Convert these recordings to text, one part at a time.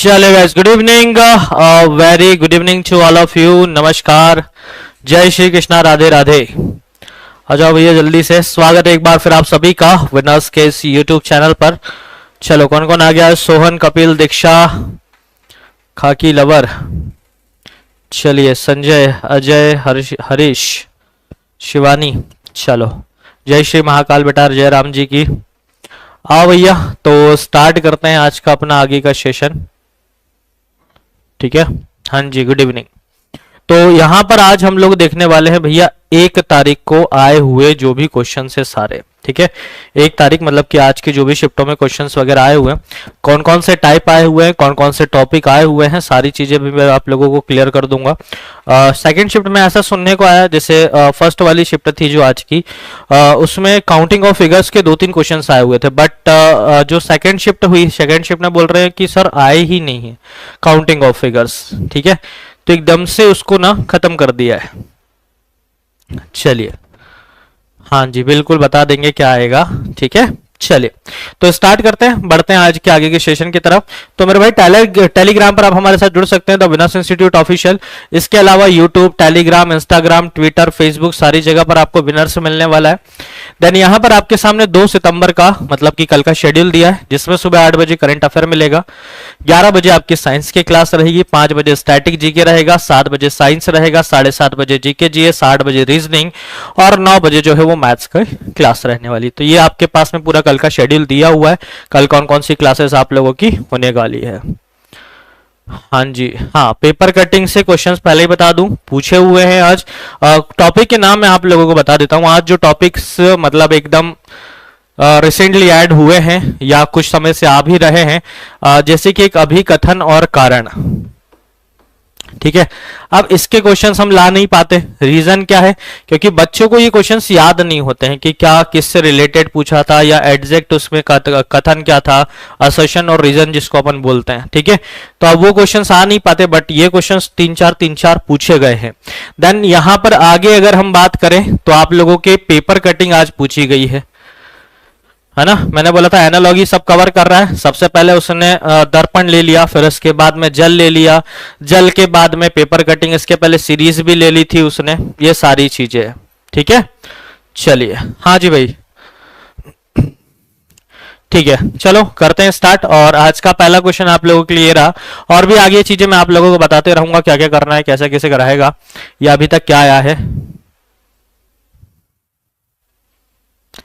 चलो guys, good evening, very good evening to all of you. नमस्कार, जय श्री कृष्णा, राधे राधे। आ जाओ भैया जल्दी से। स्वागत है एक बार फिर आप सभी का विनर्स के इस यूट्यूब चैनल पर। चलो कौन कौन आ गया? सोहन, कपिल, दीक्षा, खाकी लवर, चलिए संजय, अजय, हरीश, शिवानी। चलो जय श्री महाकाल बेटा, जय राम जी की। आओ भैया, तो स्टार्ट करते हैं आज का अपना आगे का सेशन। ठीक है, हाँ जी, गुड इवनिंग। तो यहाँ पर आज हम लोग देखने वाले हैं भैया 1 तारीख को आए हुए जो भी क्वेश्चन है सारे। ठीक है, 1 तारीख मतलब कि आज की जो भी शिफ्टों में क्वेश्चंस वगैरह आए हुए हैं, कौन कौन से टाइप आए हुए हैं, कौन कौन से टॉपिक आए हुए हैं, सारी चीजें भी मैं आप लोगों को क्लियर कर दूंगा। सेकंड शिफ्ट में ऐसा सुनने को आया, जैसे फर्स्ट वाली शिफ्ट थी जो आज की, उसमें काउंटिंग ऑफ फिगर्स के 2-3 क्वेश्चंस आए हुए थे, बट जो सेकंड शिफ्ट हुई, सेकंड शिफ्ट में बोल रहे हैं कि सर आए ही नहीं है काउंटिंग ऑफ फिगर्स। ठीक है, तो एकदम से उसको ना खत्म कर दिया है। चलिए, हाँ जी, बिल्कुल बता देंगे क्या आएगा। ठीक है, चलिए तो स्टार्ट करते हैं, बढ़ते हैं आज के आगे के सेशन की तरफ। तो मेरे भाई टेलीग्राम पर आप हमारे साथ जुड़ सकते हैं, द विनर्स इंस्टीट्यूट ऑफिशियल। इसके अलावा YouTube, Telegram, Instagram, Twitter, Facebook, सारी जगह पर आपको विनर्स मिलने वाला है। देन यहाँ पर आपके सामने 2 सितंबर का मतलब कि कल का शेड्यूल दिया है, जिसमें सुबह 8 बजे करंट अफेयर मिलेगा, 11 बजे आपकी साइंस की क्लास रहेगी, 5 बजे स्टैटिक जीके रहेगा, 7 बजे साइंस रहेगा, 7:30 बजे जीके जीएस, 8 बजे रीजनिंग और 9 बजे जो है वो मैथ्स की क्लास रहने वाली। तो ये आपके पास में पूरा कल का शेड्यूल दिया हुआ है, कल कौन कौन सी क्लासेस आप लोगों की होने वाली है। हाँ जी, हाँ, पेपर कटिंग से क्वेश्चंस पहले ही बता दूं, पूछे हुए हैं आज। टॉपिक के नाम मैं आप लोगों को बता देता हूं। आज जो टॉपिक्स मतलब एकदम रिसेंटली ऐड हुए हैं या कुछ समय से आ भी रहे हैं, जैसे कि एक अभिकथन और कारण। ठीक है, अब इसके क्वेश्चंस हम ला नहीं पाते, रीजन क्या है? क्योंकि बच्चों को ये क्वेश्चंस याद नहीं होते हैं कि क्या किससे रिलेटेड पूछा था, या एग्जैक्ट उसमें कथन क्या था, असर्शन और रीजन जिसको अपन बोलते हैं। ठीक है, तो अब वो क्वेश्चंस आ नहीं पाते, बट ये क्वेश्चंस 3-4 पूछे गए हैं। देन यहां पर आगे अगर हम बात करें तो आप लोगों के पेपर कटिंग आज पूछी गई है ना। मैंने बोला था एनालॉजी सब कवर कर रहा है। सबसे पहले उसने दर्पण ले लिया, फिर उसके बाद में जल ले लिया, जल के बाद में पेपर कटिंग, इसके पहले सीरीज भी ले ली थी उसने, ये सारी चीजें। ठीक है, चलिए, हाँ जी भाई, ठीक है, चलो करते हैं स्टार्ट। और आज का पहला क्वेश्चन आप लोगों के लिए रहा, और भी आगे चीजें मैं आप लोगों को बताते रहूंगा क्या क्या करना है, कैसे कैसे कराएगा, या अभी तक क्या आया है।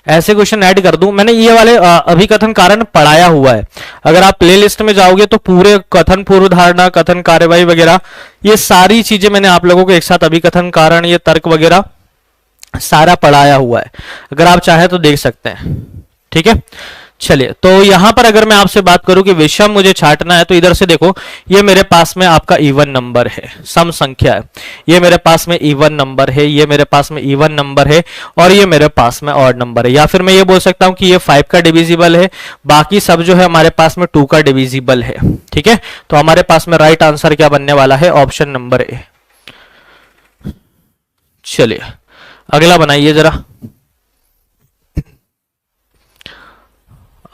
ऐसे क्वेश्चन ऐड कर दूं, मैंने ये वाले अभिकथन कारण पढ़ाया हुआ है। अगर आप प्लेलिस्ट में जाओगे तो पूरे कथन पूर्व धारणा, कथन कार्यवाही वगैरह, ये सारी चीजें मैंने आप लोगों को एक साथ, अभिकथन कारण, ये तर्क वगैरह सारा पढ़ाया हुआ है, अगर आप चाहे तो देख सकते हैं। ठीक है, चलिए, तो यहां पर अगर मैं आपसे बात करूं कि विषम मुझे छांटना है, तो इधर से देखो, ये मेरे पास में आपका इवन नंबर है, सम संख्या है, ये मेरे पास में इवन नंबर है, ये मेरे पास में इवन नंबर है, और ये मेरे पास में ऑड नंबर है। या फिर मैं ये बोल सकता हूं कि ये 5 का डिविजिबल है, बाकी सब जो है हमारे पास में 2 का डिविजिबल है। ठीक है, तो हमारे पास में राइट आंसर क्या बनने वाला है? Option number A. चलिए अगला बनाइए जरा।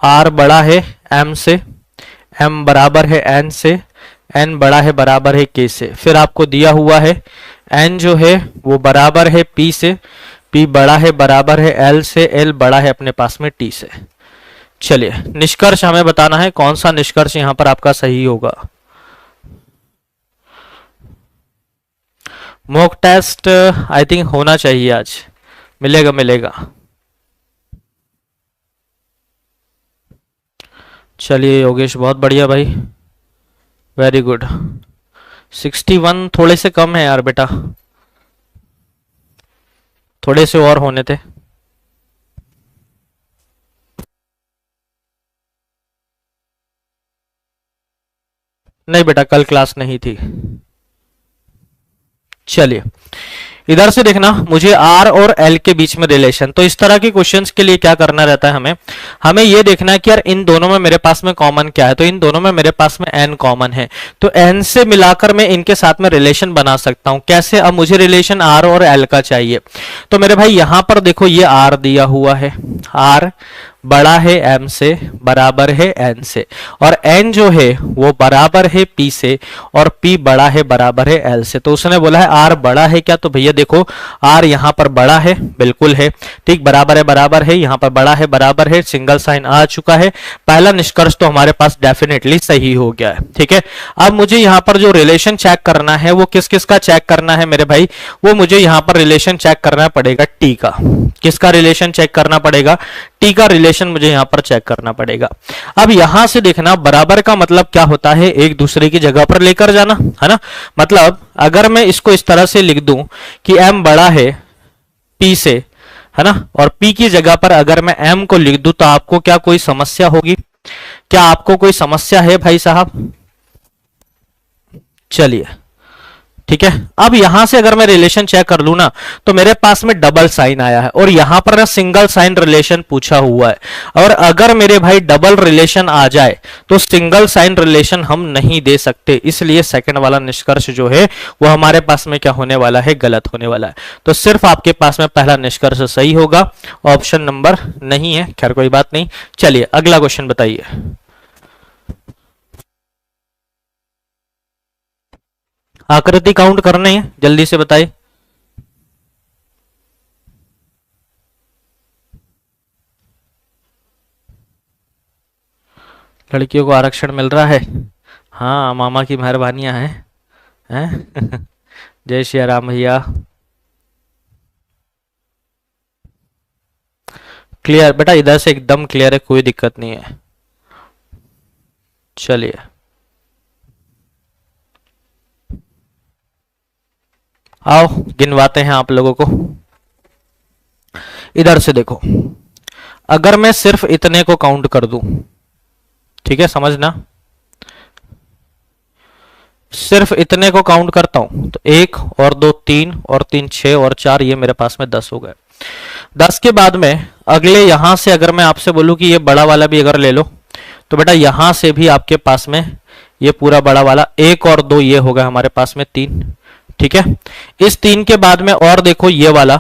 R बड़ा है M से, M बराबर है N से, N बड़ा है बराबर है K से, फिर आपको दिया हुआ है N जो है वो बराबर है P से, P बड़ा है बराबर है L से, L बड़ा है अपने पास में T से। चलिए निष्कर्ष हमें बताना है, कौन सा निष्कर्ष यहां पर आपका सही होगा। मॉक टेस्ट आई थिंक होना चाहिए आज, मिलेगा मिलेगा। चलिए योगेश, बहुत बढ़िया भाई, वेरी गुड। 61 थोड़े से कम है यार बेटा, थोड़े से और होने थे। नहीं बेटा, कल क्लास नहीं थी। चलिए इधर से देखना, मुझे आर और एल के बीच में रिलेशन, तो इस तरह के क्वेश्चंस के लिए क्या करना रहता है हमें ये देखना है कि यार इन दोनों में मेरे पास में कॉमन क्या है। तो इन दोनों में मेरे पास में एन कॉमन है, तो एन से मिलाकर मैं इनके साथ में रिलेशन बना सकता हूं। कैसे? अब मुझे रिलेशन आर और एल का चाहिए, तो मेरे भाई यहां पर देखो ये आर दिया हुआ है, आर बड़ा है m से, बराबर है n से, और n जो है वो बराबर है p से, और p बड़ा है, बराबर है l से। तो उसने बोला है r बड़ा है क्या, तो भैया देखो r यहाँ पर बड़ा है, बिल्कुल है, ठीक, बराबर है, यहाँ पर बड़ा है, बराबर है, सिंगल साइन आ चुका है। पहला निष्कर्ष तो हमारे पास डेफिनेटली सही हो गया है, ठीक है। अब मुझे यहाँ पर जो रिलेशन चेक करना है वो किस किस का चेक करना है मेरे भाई, वो मुझे यहाँ पर रिलेशन चेक करना पड़ेगा टी का। किसका रिलेशन चेक करना पड़ेगा, टी का रिलेशन मुझे यहाँ पर चेक करना पड़ेगा। अब यहां से देखना, बराबर का मतलब क्या होता है, एक दूसरे की जगह पर लेकर जाना, है ना। मतलब अगर मैं इसको इस तरह से लिख दूं कि m बड़ा है p से, है ना, और p की जगह पर अगर मैं m को लिख दूं तो आपको क्या कोई समस्या होगी, क्या आपको कोई समस्या है भाई साहब? चलिए, ठीक है। अब यहां से अगर मैं रिलेशन चेक कर लूं ना, तो मेरे पास में डबल साइन आया है, और यहां पर ना सिंगल साइन रिलेशन पूछा हुआ है। और अगर मेरे भाई डबल रिलेशन आ जाए तो सिंगल साइन रिलेशन हम नहीं दे सकते, इसलिए सेकंड वाला निष्कर्ष जो है वो हमारे पास में क्या होने वाला है, गलत होने वाला है। तो सिर्फ आपके पास में पहला निष्कर्ष सही होगा, ऑप्शन नंबर नहीं है। खैर कोई बात नहीं, चलिए अगला क्वेश्चन बताइए। आकृति काउंट करने हैं, जल्दी से बताइए। लड़कियों को आरक्षण मिल रहा है, हाँ मामा की मेहरबानियां हैं। जय श्री राम भैया। क्लियर बेटा, इधर से एकदम क्लियर है, कोई दिक्कत नहीं है। चलिए आओ गिनवाते हैं आप लोगों को। इधर से देखो, अगर मैं सिर्फ इतने को काउंट कर दूं, ठीक है, समझना, सिर्फ इतने को काउंट करता हूं तो 1 और 2 3 और 3 6 और 4, ये मेरे पास में 10 हो गए। 10 के बाद में अगले यहां से अगर मैं आपसे बोलूं कि ये बड़ा वाला भी अगर ले लो, तो बेटा यहां से भी आपके पास में ये पूरा बड़ा वाला 1 और 2 ये हो गया हमारे पास में 3, ठीक है। इस 3 के बाद में और देखो ये वाला,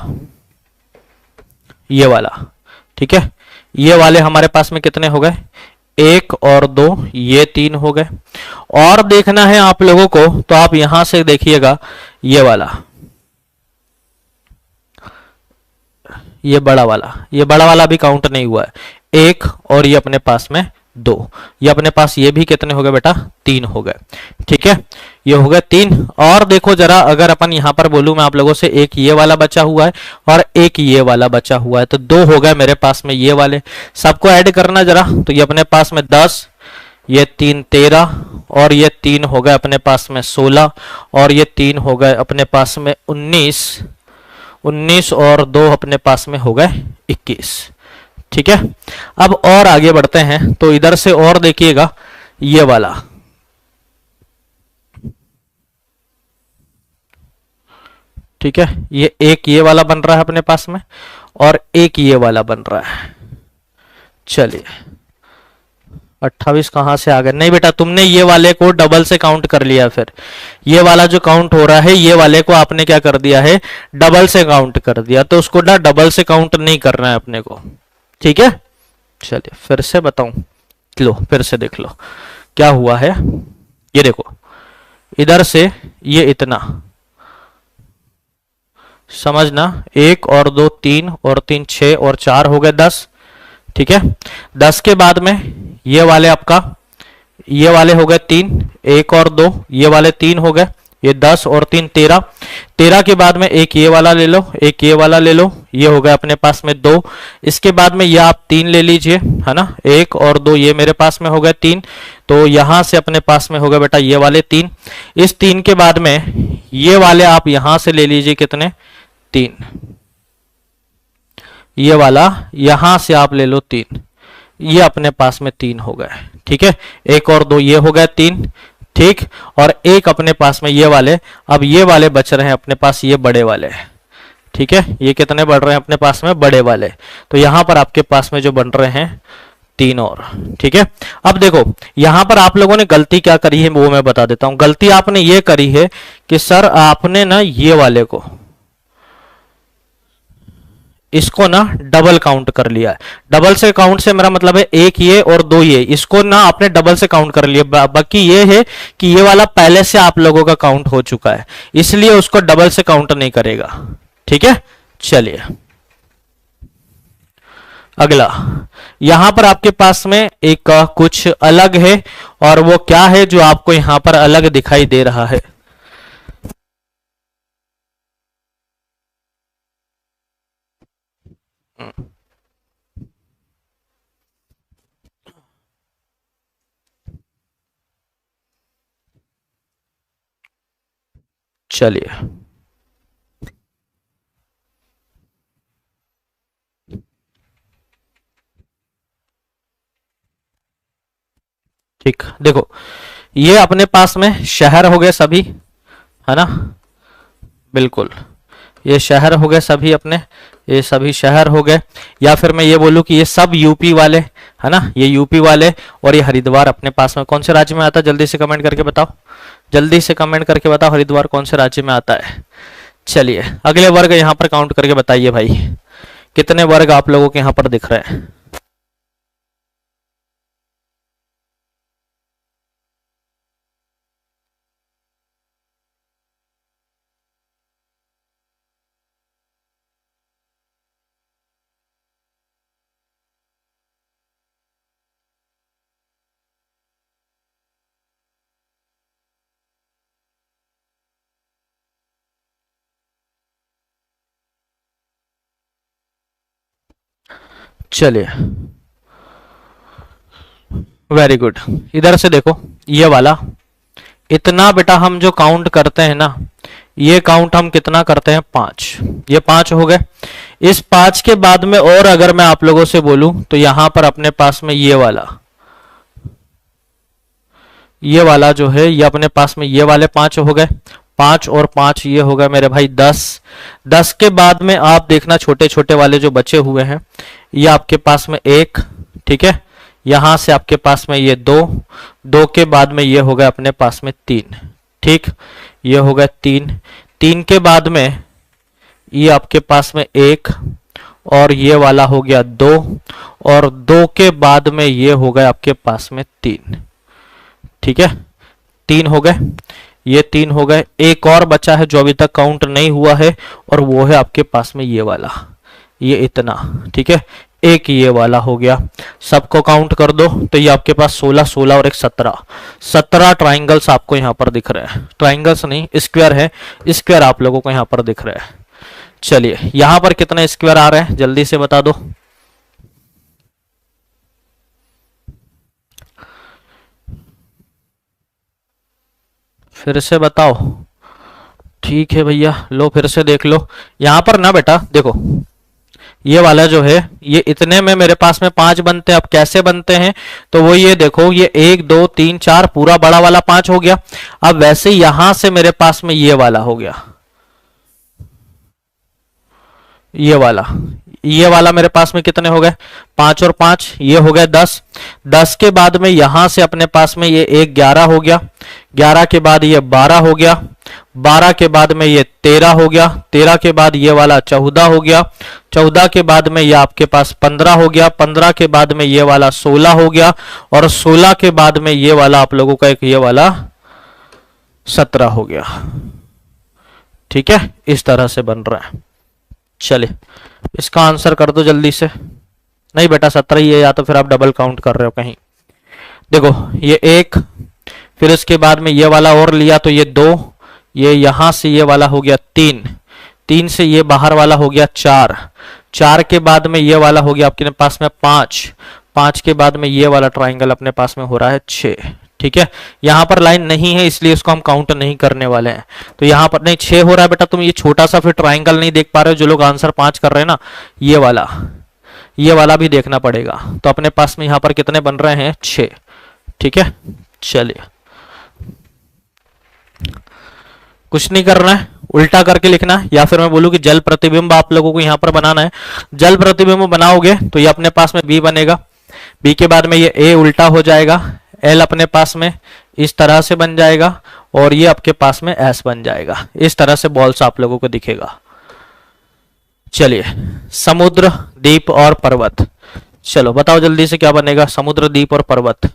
ठीक है, ये वाले हमारे पास में कितने हो गए, 1 और 2 ये 3 हो गए। और देखना है आप लोगों को, तो आप यहां से देखिएगा ये बड़ा वाला भी काउंट नहीं हुआ है, 1 और ये अपने पास में 2, ये अपने पास ये भी कितने हो गए बेटा, 3 हो गए, ठीक है, ये हो गए 3। और देखो जरा, अगर अपन यहां पर बोलूं मैं आप लोगों से, एक ये वाला बचा हुआ है और एक ये वाला बचा हुआ है, तो 2 हो गए मेरे पास में ये वाले। सबको ऐड करना जरा, तो ये अपने पास में 10, ये 3 13, और ये 3 हो गए अपने पास में 16, और ये 3 हो गए अपने पास में 19 और 2 अपने पास में हो गए 21, ठीक है। अब और आगे बढ़ते हैं, तो इधर से और देखिएगा ये वाला, ठीक है, ये एक ये वाला बन रहा है अपने पास में, और एक ये वाला बन रहा है। चलिए 28 कहां से आ गए, नहीं बेटा तुमने ये वाले को डबल से काउंट कर लिया, फिर ये वाला जो काउंट हो रहा है ये वाले को आपने क्या कर दिया है, डबल से काउंट कर दिया, तो उसको ना डबल से काउंट नहीं करना है अपने को, ठीक है। चलिए फिर से बताऊं, लो फिर से देख लो क्या हुआ है। ये देखो इधर से ये इतना, समझना, 1 और 2 3 और 3 6 और 4 हो गए 10, ठीक है। 10 के बाद में ये वाले आपका, ये वाले हो गए 3, 1 और 2 ये वाले 3 हो गए, ये 10 और 3 13, 13 के बाद में एक ये वाला ले लो, एक ये वाला ले लो, ये हो गया अपने पास में 2। इसके बाद में ये आप 3 ले लीजिए, है ना, 1 और 2 ये मेरे पास में हो गए 3, तो यहां से अपने पास में हो गए बेटा ये वाले 3। इस 3 के बाद में ये वाले आप यहां से ले लीजिए कितने, 3, ये वाला यहां से आप ले लो 3, ये अपने पास में 3 हो गए, ठीक है। 1 और 2 ये हो गए 3, ठीक, और एक अपने पास में ये वाले, अब ये वाले बच रहे हैं अपने पास ये बड़े वाले, ठीक है, ये कितने बढ़ रहे हैं अपने पास में, बड़े वाले, तो यहां पर आपके पास में जो बन रहे हैं 3 और, ठीक है। अब देखो यहां पर आप लोगों ने गलती क्या करी है वो मैं बता देता हूं। गलती आपने ये करी है कि सर आपने ना ये वाले को इसको ना डबल काउंट कर लिया है। डबल से काउंट से मेरा मतलब है एक ये और दो ये, इसको ना आपने डबल से काउंट कर लिया। बाकी ये है कि ये वाला पहले से आप लोगों का काउंट हो चुका है, इसलिए उसको डबल से काउंट नहीं करेगा। ठीक है, चलिए अगला। यहां पर आपके पास में एक कुछ अलग है, और वो क्या है जो आपको यहां पर अलग दिखाई दे रहा है। चलिए ठीक, देखो ये अपने पास में शहर हो गए सभी, है ना, बिल्कुल ये शहर हो गए सभी अपने, ये सभी शहर हो गए। या फिर मैं ये बोलूं कि ये सब यूपी वाले, है ना, ये यूपी वाले। और ये हरिद्वार अपने पास में कौन से राज्य में आता है, जल्दी से कमेंट करके बताओ, जल्दी से कमेंट करके बताओ हरिद्वार कौन से राज्य में आता है। चलिए अगले वर्ग यहाँ पर काउंट करके बताइए भाई, कितने वर्ग आप लोगों के यहाँ पर दिख रहे हैं। चलिए वेरी गुड, इधर से देखो ये वाला इतना बेटा हम जो काउंट करते हैं ना, ये काउंट हम कितना करते हैं, 5। ये 5 हो गए। इस 5 के बाद में और अगर मैं आप लोगों से बोलूं तो यहां पर अपने पास में ये वाला जो है, ये अपने पास में ये वाले 5 हो गए। 5 और 5 ये हो गए मेरे भाई 10। 10 के बाद में आप देखना छोटे छोटे वाले जो बचे हुए हैं, ये आपके पास में 1, ठीक है, यहां से आपके पास में ये 2, 2 के बाद में ये हो गए अपने पास में 3, ठीक, ये हो गए 3, 3 के बाद में ये आपके पास में 1, और ये वाला हो गया 2, और 2 के बाद में ये हो गए आपके पास में 3, ठीक है, 3 हो गए, ये 3 हो गए। एक और बचा है जो अभी तक काउंट नहीं हुआ है, और वो है आपके पास में ये वाला, ये इतना, ठीक है, एक ये वाला हो गया। सबको काउंट कर दो तो ये आपके पास 16, 16 और एक 17, 17 ट्राइंगल्स आपको यहाँ पर दिख रहे हैं। ट्राइंगल्स नहीं, स्क्वायर है, स्क्वायर आप लोगों को यहाँ पर दिख रहे हैं। चलिए यहाँ पर कितने स्क्वायर आ रहे हैं जल्दी से बता दो। फिर से बताओ। ठीक है भैया, लो फिर से देख लो। यहां पर ना बेटा देखो, ये वाला जो है, ये इतने में मेरे पास में 5 बनते हैं। अब कैसे बनते हैं तो वो ये देखो, ये 1 2 3 4 पूरा बड़ा वाला 5 हो गया। अब वैसे यहां से मेरे पास में ये वाला हो गया, ये वाला मेरे पास में कितने हो गए, 5 और 5 ये हो गए 10। 10 के बाद में यहां से अपने पास में ये एक 11 हो गया, 11 के बाद ये 12 हो गया, 12 के बाद में ये 13 हो गया, 13 के बाद ये वाला 14 हो गया, 14 के बाद में ये आपके पास 15 हो गया, 15 के बाद में ये वाला 16 हो गया, और 16 के बाद में ये वाला आप लोगों का एक ये वाला 17 हो गया। ठीक है, इस तरह से बन रहा है। चलिए इसका आंसर कर दो जल्दी से। नहीं बेटा 17 ही है, या तो फिर आप डबल काउंट कर रहे हो कहीं। देखो ये 1, फिर इसके बाद में ये वाला और लिया तो ये 2, ये यहां से ये वाला हो गया 3, 3 से ये बाहर वाला हो गया 4, 4 के बाद में ये वाला हो गया आपके पास में 5, 5 के बाद में ये वाला ट्राइंगल अपने पास में हो रहा है 6। ठीक है, यहां पर लाइन नहीं है इसलिए इसको हम काउंट नहीं करने वाले हैं। तो यहां पर नहीं 6 हो रहा है बेटा, तुम ये छोटा सा फिर ट्राइंगल नहीं देख पा रहे हो। जो लोग आंसर 5 कर रहे हैं ना, ये वाला भी देखना पड़ेगा। तो अपने पास में यहां पर कितने बन रहे हैं, 6। ठीक है, चलिए कुछ नहीं करना है, उल्टा करके लिखना है, या फिर मैं बोलूं कि जल प्रतिबिंब आप लोगों को यहां पर बनाना है। जल प्रतिबिंब बनाओगे तो ये अपने पास में बी बनेगा, बी के बाद में ये ए उल्टा हो जाएगा, एल अपने पास में इस तरह से बन जाएगा, और ये आपके पास में एस बन जाएगा। इस तरह से बॉल्स आप लोगों को दिखेगा। चलिए, समुद्र, द्वीप और पर्वत। चलो बताओ जल्दी से क्या बनेगा, समुद्र, द्वीप और पर्वत।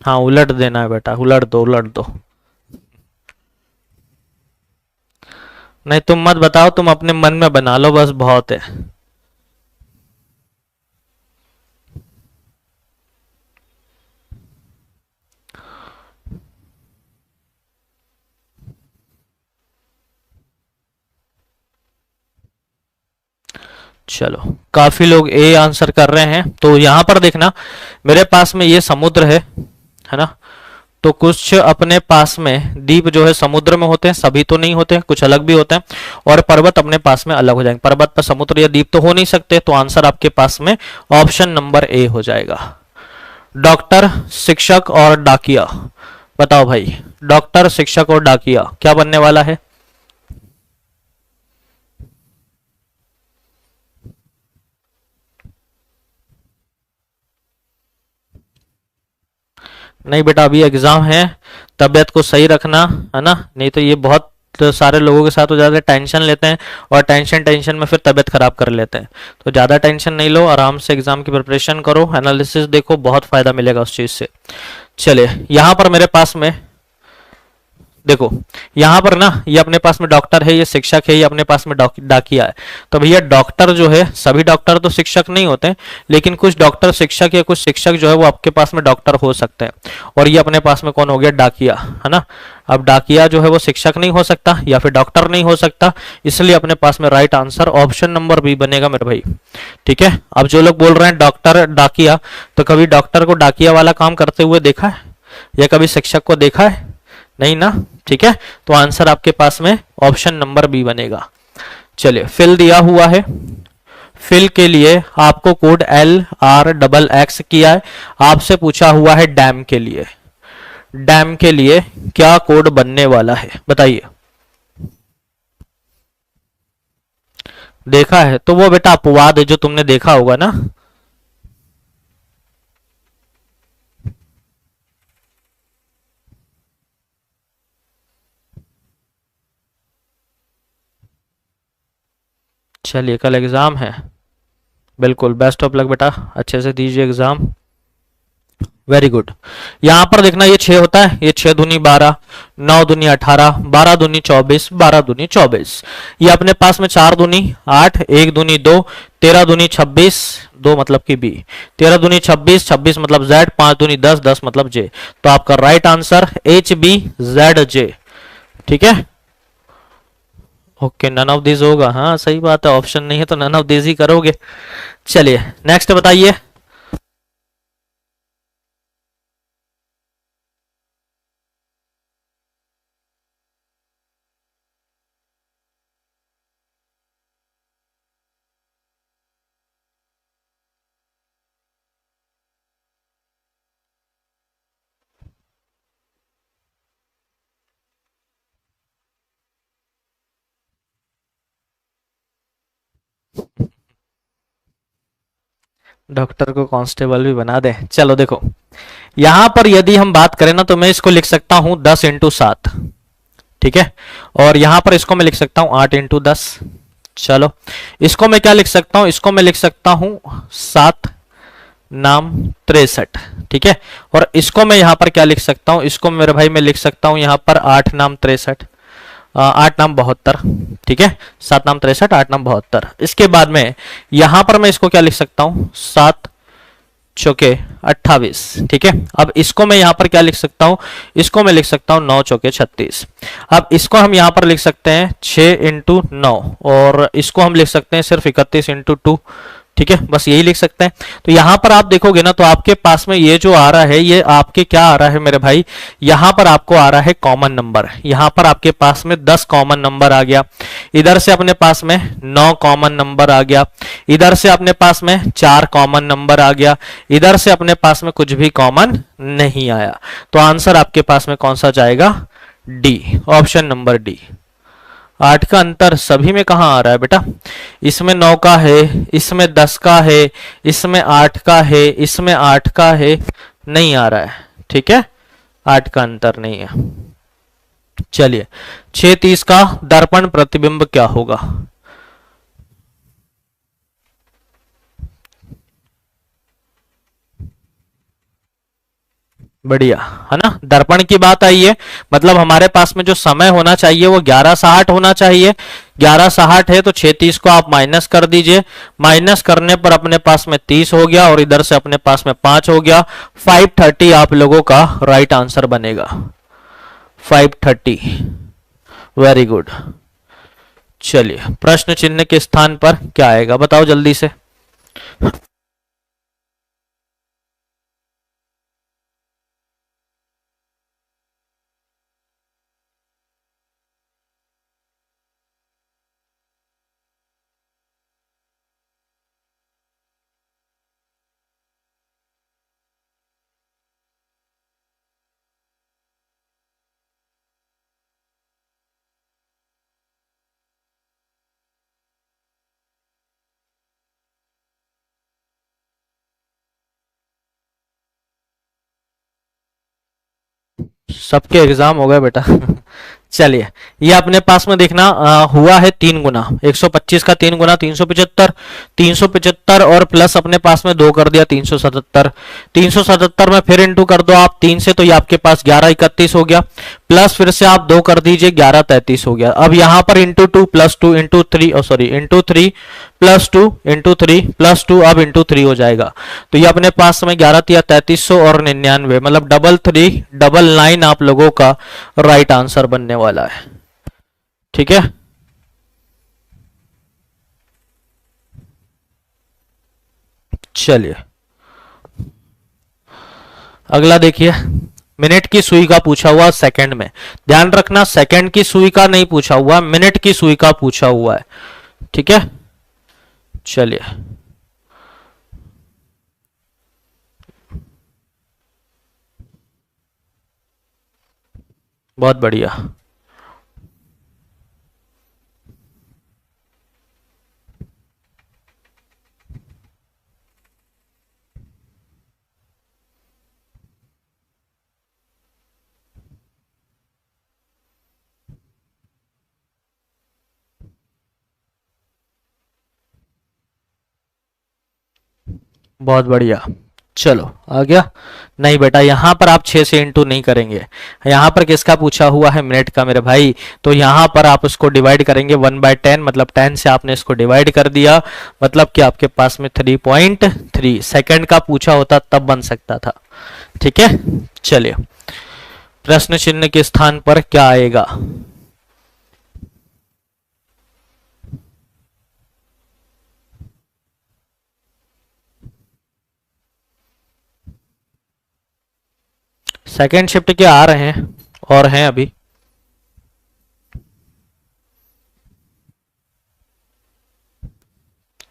हाँ उलट देना है बेटा, उलट दो उलट दो। नहीं तुम मत बताओ, तुम अपने मन में बना लो बस, बहुत है। चलो काफी लोग ए आंसर कर रहे हैं। तो यहां पर देखना, मेरे पास में ये समुद्र है ना। तो कुछ अपने पास में द्वीप जो है समुद्र में होते हैं, सभी तो नहीं होते, कुछ अलग भी होते हैं। और पर्वत अपने पास में अलग हो जाएंगे। पर्वत पर समुद्र या द्वीप तो हो नहीं सकते, तो आंसर आपके पास में ऑप्शन नंबर ए हो जाएगा। डॉक्टर, शिक्षक और डाकिया। बताओ भाई, डॉक्टर, शिक्षक और डाकिया क्या बनने वाला है। नहीं बेटा, अभी एग्जाम है, तबीयत को सही रखना है ना, नहीं तो ये बहुत सारे लोगों के साथ हो जाता है, टेंशन लेते हैं और टेंशन में फिर तबीयत खराब कर लेते हैं। तो ज़्यादा टेंशन नहीं लो, आराम से एग्जाम की प्रिपरेशन करो, एनालिसिस देखो, बहुत फायदा मिलेगा उस चीज़ से। चलिए यहाँ पर मेरे पास में देखो, यहां पर ना ये अपने पास में डॉक्टर है, ये शिक्षक है, ये अपने पास में डाकिया है। तो भैया डॉक्टर जो है, सभी डॉक्टर तो शिक्षक नहीं होते, लेकिन कुछ डॉक्टर शिक्षक या कुछ शिक्षक जो है वो आपके पास में डॉक्टर हो सकते हैं। और ये अपने पास में कौन हो गया, डाकिया, है ना। अब डाकिया जो है वो शिक्षक नहीं हो सकता या फिर डॉक्टर नहीं हो सकता, इसलिए अपने पास में right answer option number B बनेगा मेरे भाई। ठीक है, अब जो लोग बोल रहे हैं डॉक्टर डाकिया, तो कभी डॉक्टर को डाकिया वाला काम करते हुए देखा है या कभी शिक्षक को देखा है, नहीं ना। ठीक है, तो आंसर आपके पास में ऑप्शन नंबर बी बनेगा। चलिए, फिल दिया हुआ है, फिल के लिए आपको कोड LRXX किया है। आपसे पूछा हुआ है डैम के लिए, डैम के लिए क्या कोड बनने वाला है बताइए। देखा है तो वो बेटा अपवाद है जो तुमने देखा होगा ना। चलिए, कल एग्जाम है, बिल्कुल बेस्ट ऑफ लक बेटा, अच्छे से दीजिए एग्जाम। Very good. यहां पर देखना, ये 6 होता है, ये 6 दूनी 12, 9 दूनी 18, 12 दूनी 24, 12 दूनी 24। ये अपने पास में 4 दूनी 8, 1 दूनी 2, 13 दूनी 26, 2 मतलब कि बी, 13 दूनी 26, 26 मतलब जेड, 5 दूनी 10, 10 मतलब जे। तो आपका राइट आंसर HBZJ। ठीक है, ओके, नन ऑफ दिस होगा, हाँ सही बात है, ऑप्शन नहीं है तो नन ऑफ दिस ही करोगे। चलिए नेक्स्ट बताइए। डॉक्टर को कांस्टेबल भी बना दे। चलो देखो, यहां पर यदि हम बात करें ना, तो मैं इसको लिख सकता हूं 10 × 7। ठीक है, और यहां पर इसको मैं लिख सकता हूं 8 × 10। चलो, इसको मैं क्या लिख सकता हूं, इसको मैं लिख सकता हूं 7 नाम 63। ठीक है, और इसको मैं यहां पर क्या लिख सकता हूं, इसको मेरे भाई मैं लिख सकता हूं यहां पर 8 नाम 63, 8 नाम 72। ठीक है, 7 नाम 63, 8 नाम 72। इसके बाद में यहां पर मैं इसको क्या लिख सकता हूं, 7 चौके 28। ठीक है, अब इसको मैं यहां पर क्या लिख सकता हूं, इसको मैं लिख सकता हूं 9 चौके 36। अब इसको हम यहां पर लिख सकते हैं 6 × 9, और इसको हम लिख सकते हैं सिर्फ 31 × 2। ठीक है, बस यही लिख सकते हैं। तो यहां पर आप देखोगे ना, तो आपके पास में ये जो आ रहा है, ये आपके क्या आ रहा है मेरे भाई, यहां पर आपको आ रहा है कॉमन नंबर। यहां पर आपके पास में 10 कॉमन नंबर आ गया, इधर से अपने पास में 9 कॉमन नंबर आ गया, इधर से अपने पास में 4 कॉमन नंबर आ गया, इधर से अपने पास में कुछ भी कॉमन नहीं आया। तो आंसर आपके पास में कौन सा जाएगा, डी, ऑप्शन नंबर डी। 8 का अंतर सभी में कहाँ आ रहा है बेटा, इसमें 9 का है, इसमें 10 का है, इसमें 8 का है, इसमें 8 का है, नहीं आ रहा है। ठीक है, 8 का अंतर नहीं है। चलिए 6:30 का दर्पण प्रतिबिंब क्या होगा? बढ़िया है ना, दर्पण की बात आई है, मतलब हमारे पास में जो समय होना चाहिए वो 11:60 होना चाहिए। 11:60 है तो 6:30 को आप माइनस कर दीजिए, माइनस करने पर अपने पास में 30 हो गया और इधर से अपने पास में 5 हो गया। 5:30 आप लोगों का राइट आंसर बनेगा, 5:30। Very good. चलिए प्रश्न चिन्ह के स्थान पर क्या आएगा बताओ जल्दी से। सबके एग्जाम हो गए बेटा। चलिए ये अपने पास में देखना हुआ है 3 गुना, 125 का 3 गुना 375, 375 और प्लस अपने पास में 2 कर दिया 377, 377 में फिर इंटू कर दो आप 3 से, तो ये आपके पास 1131 हो गया, प्लस फिर से आप 2 कर दीजिए 1133 हो गया। अब यहाँ पर into 2 plus 2 into 3 sorry into 3 plus 2 into 3 plus 2 अब इंटू 3 हो जाएगा, तो ये अपने पास में 11 3300 और 99, मतलब 3399 आप लोगों का राइट आंसर बनने वाला है। ठीक है, चलिए अगला देखिए, मिनट की सुई का पूछा हुआ सेकंड में, ध्यान रखना सेकंड की सुई का नहीं पूछा हुआ, मिनट की सुई का पूछा हुआ है। ठीक है, चलिए बहुत बढ़िया। बहुत बढ़िया, चलो आ गया। नहीं बेटा यहां पर आप 6 से इंटू नहीं करेंगे, यहां पर किसका पूछा हुआ है, मिनट का मेरे भाई, तो यहां पर आप उसको डिवाइड करेंगे 1/10, मतलब 10 से आपने इसको डिवाइड कर दिया, मतलब कि आपके पास में 3.3 सेकंड का पूछा होता तब बन सकता था। ठीक है, चलिए प्रश्न चिन्ह के स्थान पर क्या आएगा? सेकंड शिफ्ट के आ रहे हैं और हैं अभी।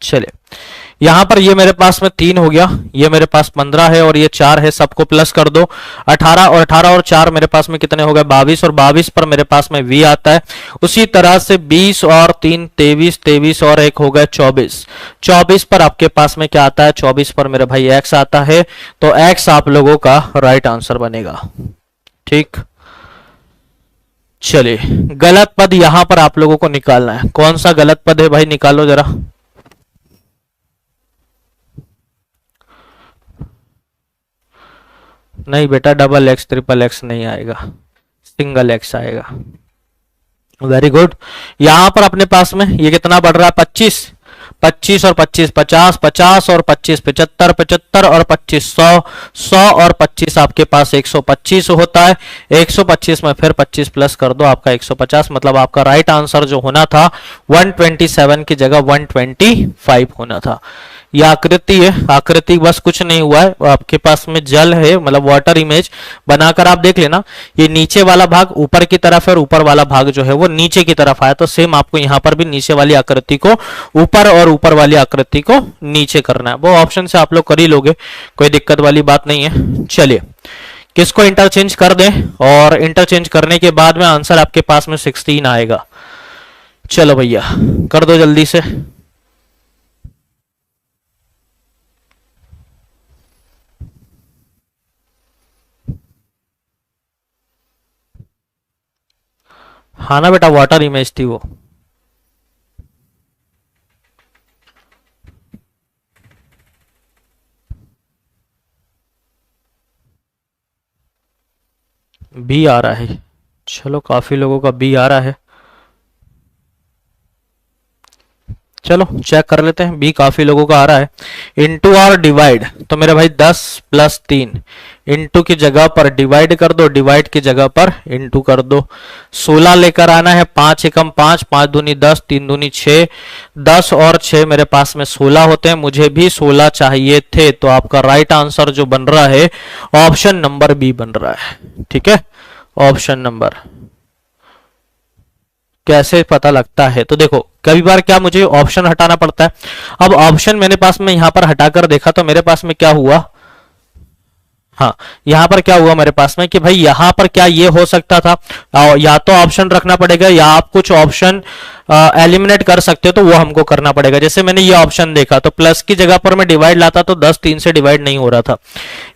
चलिए यहां पर ये मेरे पास में 3 हो गया, ये मेरे पास 15 है और ये 4 है, सबको प्लस कर दो 18, और 18 और 4 मेरे पास में कितने हो गए 22, और 22 पर मेरे पास में v आता है। उसी तरह से 20 और 3 23, 23 और 1 हो गए 24, 24 पर आपके पास में क्या आता है, 24 पर मेरे भाई x आता है, तो x आप लोगों का राइट आंसर बनेगा। ठीक, चलिए गलत पद यहां पर आप लोगों को निकालना है, कौन सा गलत पद है भाई निकालो जरा। नहीं बेटा डबल एक्स ट्रिपल एक्स नहीं आएगा, सिंगल एक्स आएगा। वेरी गुड, यहां पर अपने पास में ये कितना बढ़ रहा है 25, 25 और 25 50, 50 और 25 75, 75 और 25 100, 100 और 25 आपके पास 125 होता है। 125 में फिर 25 प्लस कर दो आपका 150, मतलब आपका राइट आंसर जो होना था 127 की जगह 125 होना था। ये आकृति है, आकृति बस कुछ नहीं हुआ है, आपके पास में जल है, मतलब वाटर इमेज बनाकर आप देख लेना, ये नीचे वाला भाग ऊपर की तरफ है और ऊपर वाला भाग जो है वो नीचे की तरफ आया, तो सेम आपको यहाँ पर भी नीचे वाली आकृति को ऊपर और ऊपर वाली आकृति को नीचे करना है, वो ऑप्शन से आप लोग कर ही लोगे, कोई दिक्कत वाली बात नहीं है। चलिए किसको इंटरचेंज कर दें, और इंटरचेंज करने के बाद में आंसर आपके पास में 16 आएगा। चलो भैया कर दो जल्दी से। हाँ ना बेटा, वाटर इमेज थी वो। बी आ रहा है, चलो काफी लोगों का बी आ रहा है। चलो चेक कर लेते हैं, बी काफी लोगों का आ रहा है। इंटू और डिवाइड, तो मेरे भाई 10 प्लस 3, इंटू की जगह पर डिवाइड कर दो, डिवाइड की जगह पर इंटू कर दो। 16 लेकर आना है, 5 एकम 5, 5 दूनी 10, 3 दूनी 6, 10 और 6 मेरे पास में 16 होते हैं, मुझे भी 16 चाहिए थे। तो आपका राइट आंसर जो बन रहा है ऑप्शन नंबर बी बन रहा है। ठीक है, ऑप्शन नंबर। कैसे पता लगता है, तो देखो कई बार क्या मुझे ऑप्शन हटाना पड़ता है। अब ऑप्शन मेरे पास में यहां पर हटाकर देखा तो मेरे पास में क्या हुआ, हाँ यहां पर क्या हुआ मेरे पास में कि भाई यहां पर क्या ये हो सकता था, या तो ऑप्शन रखना पड़ेगा या आप कुछ ऑप्शन एलिमिनेट कर सकते हो, तो वो हमको करना पड़ेगा। जैसे मैंने ये ऑप्शन देखा तो प्लस की जगह पर मैं डिवाइड लाता तो 10 3 से डिवाइड नहीं हो रहा था,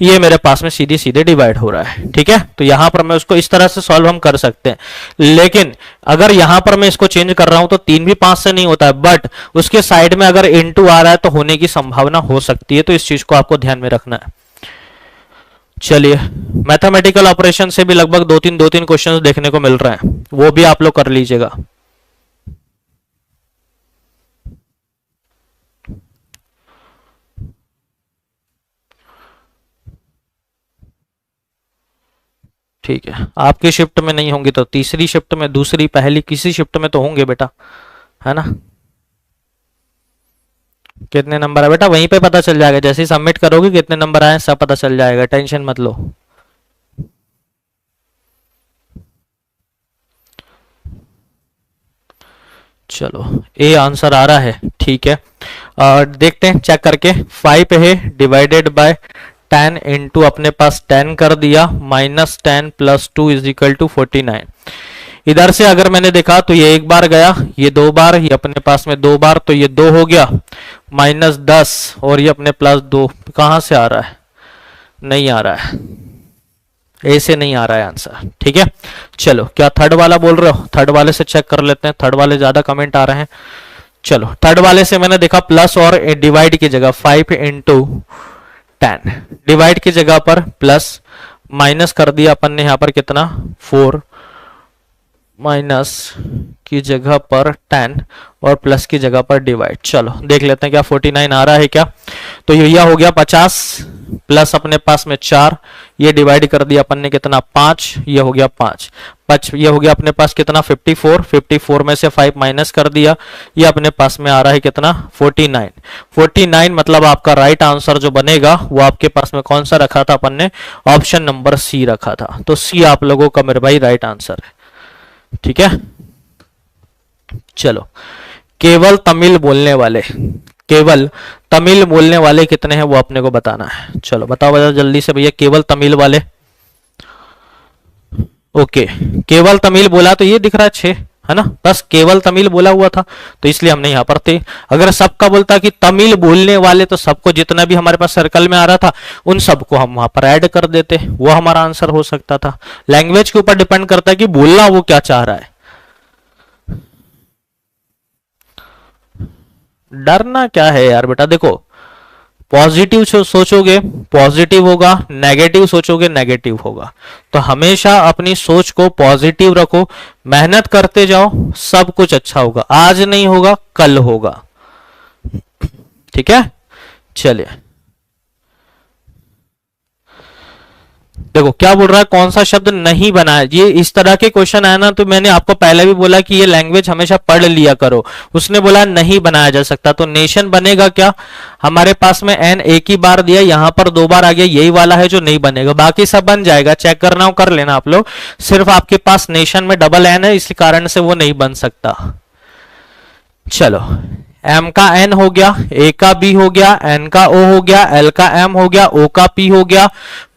ये मेरे पास में सीधे सीधे डिवाइड हो रहा है। ठीक है, तो यहां पर मैं उसको इस तरह से सॉल्व हम कर सकते हैं। लेकिन अगर यहां पर मैं इसको चेंज कर रहा हूं तो 3 भी 5 से नहीं होता है, बट उसके साइड में अगर इनटू आ रहा है तो होने की संभावना हो सकती है, तो इस चीज को आपको ध्यान में रखना है। चलिए, मैथमेटिकल ऑपरेशन से भी लगभग दो तीन क्वेश्चंस देखने को मिल रहे हैं, वो भी आप लोग कर लीजिएगा। ठीक है, आपकी शिफ्ट में नहीं होंगी तो तीसरी शिफ्ट में, दूसरी, पहली, किसी शिफ्ट में तो होंगे बेटा, है ना। कितने नंबर है बेटा, वहीं पे पता चल जाएगा, जैसे ही सबमिट करोगे कितने नंबर आए सब पता चल जाएगा, टेंशन मत लो। चलो ए आंसर आ रहा है, ठीक है। देखते हैं चेक करके, 5 है डिवाइडेड बाय 10 इंटू अपने पास 10 कर दिया, minus 10 plus 2 is equal to 49। इधर से अगर मैंने देखा तो ये एक बार गया, ये 2 बार, ये अपने पास में 2 बार, तो ये 2 हो गया, माइनस 10 और ये अपने प्लस 2, कहां से आ रहा है, नहीं आ रहा है, ए से नहीं आ रहा है आंसर। ठीक है, चलो क्या थर्ड वाला बोल रहे हो, थर्ड वाले से चेक कर लेते हैं, थर्ड वाले ज्यादा कमेंट आ रहे हैं। चलो थर्ड वाले से मैंने देखा प्लस और डिवाइड की जगह 5 इंटू 10, डिवाइड की जगह पर प्लस, माइनस कर दिया अपन ने यहां पर कितना 4, माइनस की जगह पर 10 और प्लस की जगह पर डिवाइड। चलो देख लेते हैं क्या 49 आ रहा है क्या, तो ये हो गया 50 प्लस अपने पास में 4, ये डिवाइड कर दिया अपन ने कितना 5, ये हो गया 5, ये हो गया अपने पास कितना 54, 54 में से 5 माइनस कर दिया, ये अपने पास में आ रहा है कितना 49। 49 मतलब आपका राइट आंसर जो बनेगा वो आपके पास में कौन सा रखा था अपन ने, ऑप्शन नंबर सी रखा था, तो सी आप लोगों का मेरे भाई राइट आंसर है। ठीक है, चलो केवल तमिल बोलने वाले, केवल तमिल बोलने वाले कितने हैं वो अपने को बताना है। चलो बताओ बताओ जल्दी से भैया, केवल तमिल वाले। ओके, केवल तमिल बोला तो ये दिख रहा है 6, है ना, बस केवल तमिल बोला हुआ था तो इसलिए हमने यहां पर थे। अगर सबका बोलता कि तमिल बोलने वाले तो सबको जितना भी हमारे पास सर्कल में आ रहा था उन सबको हम वहां पर ऐड कर देते, वो हमारा आंसर हो सकता था। लैंग्वेज के ऊपर डिपेंड करता है कि बोलना वो क्या चाह रहा है। डरना क्या है यार बेटा, देखो पॉजिटिव सोचोगे पॉजिटिव होगा, नेगेटिव सोचोगे नेगेटिव होगा, तो हमेशा अपनी सोच को पॉजिटिव रखो, मेहनत करते जाओ, सब कुछ अच्छा होगा, आज नहीं होगा कल होगा। ठीक है, चलिए देखो क्या बोल रहा है, कौन सा शब्द नहीं बना है। ये इस तरह के क्वेश्चन आया ना तो मैंने आपको पहले भी बोला कि ये लैंग्वेज हमेशा पढ़ लिया करो, उसने बोला नहीं बनाया जा सकता, तो नेशन बनेगा क्या, हमारे पास में एन एक ही बार दिया, यहां पर 2 बार आ गया, यही वाला है जो नहीं बनेगा, बाकी सब बन जाएगा, चेक करना हो कर लेना आप लोग, सिर्फ आपके पास नेशन में डबल एन है इस कारण से वो नहीं बन सकता। चलो एम का एन हो गया, ए का बी हो गया, एन का ओ हो गया, एल का एम हो गया, ओ का पी हो गया,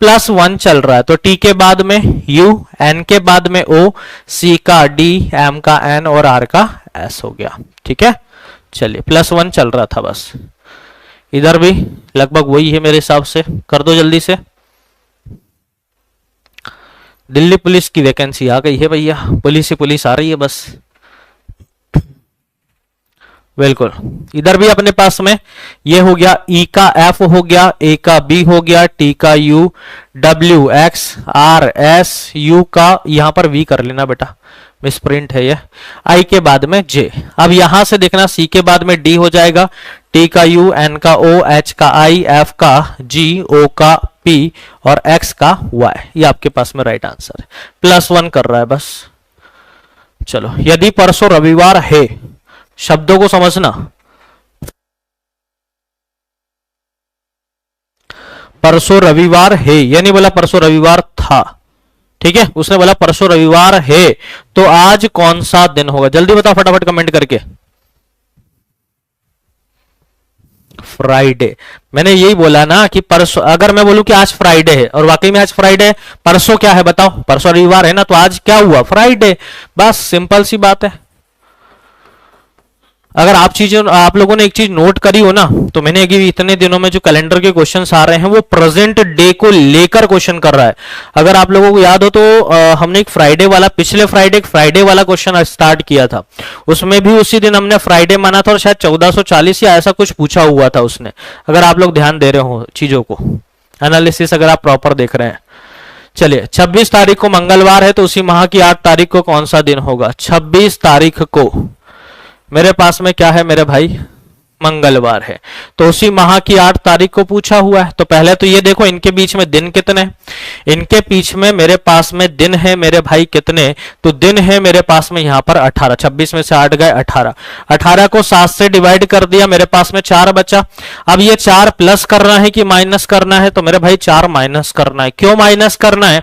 प्लस 1 चल रहा है तो टी के बाद में यू, एन के बाद में ओ, सी का डी, एम का एन और आर का एस हो गया। ठीक है, चलिए प्लस 1 चल रहा था बस, इधर भी लगभग वही है मेरे हिसाब से, कर दो जल्दी से। दिल्ली पुलिस की वैकेंसी आ गई है भैया, पुलिस ही पुलिस आ रही है बस। बिल्कुल। इधर भी अपने पास में ये हो गया, ई का एफ हो गया, ए का बी हो गया, टी का you, W x, R S, you का यहां पर वी कर लेना बेटा, मिसप्रिंट है ये, आई के बाद में जे। अब यहां से देखना, सी के बाद में डी हो जाएगा, टी का यू, एन का ओ, एच का आई, एफ का जी, ओ का पी और एक्स का वाई। ये आपके पास में राइट आंसर है। +1 कर रहा है बस। चलो, यदि परसों रविवार है, शब्दों को समझना, परसों रविवार है, ये नहीं बोला परसों रविवार था, ठीक है, उसने बोला परसों रविवार है, तो आज कौन सा दिन होगा? जल्दी बताओ फटाफट कमेंट करके। फ्राइडे। मैंने यही बोला ना कि परसों, अगर मैं बोलूं कि आज फ्राइडे है और वाकई में आज फ्राइडे है, परसों क्या है बताओ? परसों रविवार है ना, तो आज क्या हुआ? फ्राइडे। बस सिंपल सी बात है। अगर आप लोगों ने एक चीज नोट करी हो ना, तो मैंने इतने दिनों में जो कैलेंडर के क्वेश्चंस आ रहे हैं वो प्रेजेंट डे को लेकर क्वेश्चन कर रहा है। अगर आप लोगों को याद हो तो हमने एक फ्राइडे वाला, पिछले फ्राइडे एक फ्राइडे वाला क्वेश्चन स्टार्ट किया था, उसमें भी उसी दिन हमने फ्राइडे माना था और शायद 1440 या ऐसा कुछ पूछा हुआ था उसने। अगर आप लोग ध्यान दे रहे हो चीजों को, एनालिसिस अगर आप प्रॉपर देख रहे हैं। चलिए, 26 तारीख को मंगलवार है, तो उसी माह की 8 तारीख को कौन सा दिन होगा? 26 तारीख को मेरे पास में क्या है मेरे भाई? मंगलवार है, तो उसी माह की 8 तारीख को पूछा हुआ है। तो पहले तो ये देखो इनके बीच में दिन कितने, इनके बीच में मेरे पास में दिन है मेरे भाई कितने? तो दिन है मेरे पास में यहां पर 18, 26 में से 8 गए 18, 18 को 7 से डिवाइड कर दिया, मेरे पास में 4 बचा। अब ये 4 प्लस करना है कि माइनस करना है? तो मेरे भाई 4 माइनस करना है। क्यों माइनस करना है?